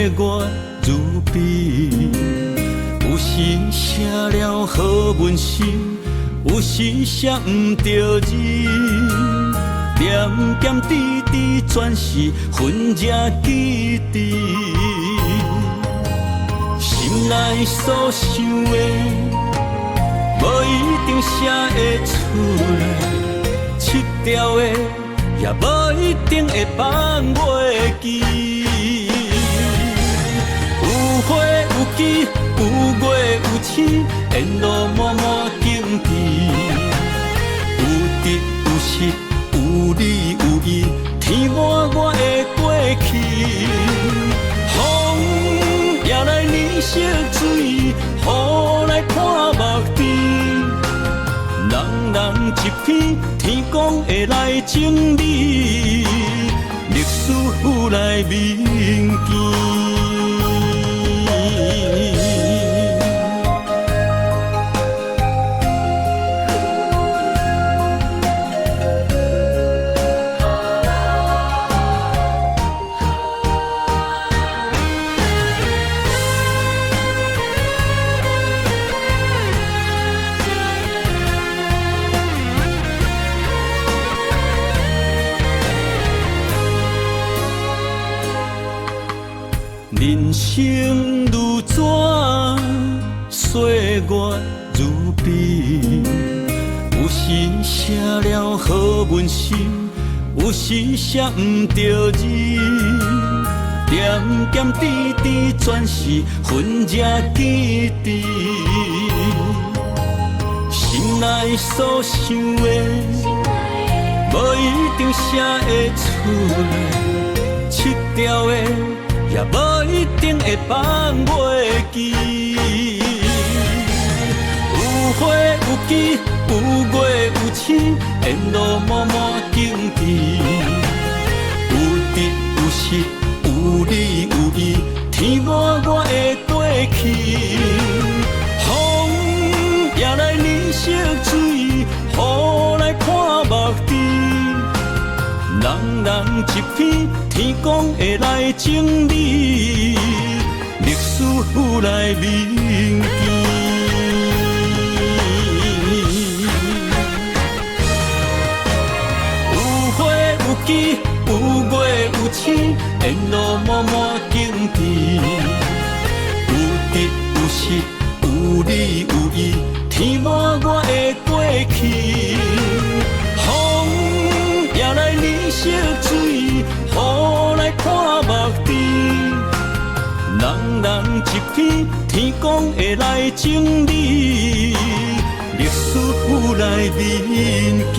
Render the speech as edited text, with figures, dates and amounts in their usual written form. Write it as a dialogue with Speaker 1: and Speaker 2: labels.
Speaker 1: 月如冰，有时写了好文字，有时写毋着字，点点滴滴全是恨才记得，心内所想的，无一定写会出来，七条的也无一定会放袂记。有花有枝，有月有星，沿路满满景致，有得有失，有理有义，天满我的过去。风也来染色水，雨来看目珠，人人一篇，天公会来整理，历史来铭记。人生如纸，岁月如冰，有时写了好文字，有时写毋着字，点点滴滴全是恨才记得，心内所想的，无一定写会出来，七条的也无一定会放袂记，有花有枝，有月有星，沿路满满景致，有得有失，有理有义，天满我的过去。风也来染色水，雨来看目珠，人人一篇，天公会来整理，历史来铭记。有花有枝，有月有星，沿路满满景致，有得有失，有理有义，天满我的过去。风也来染色水，雨来看目珠，人人一篇，天公会来整理，历史来铭记。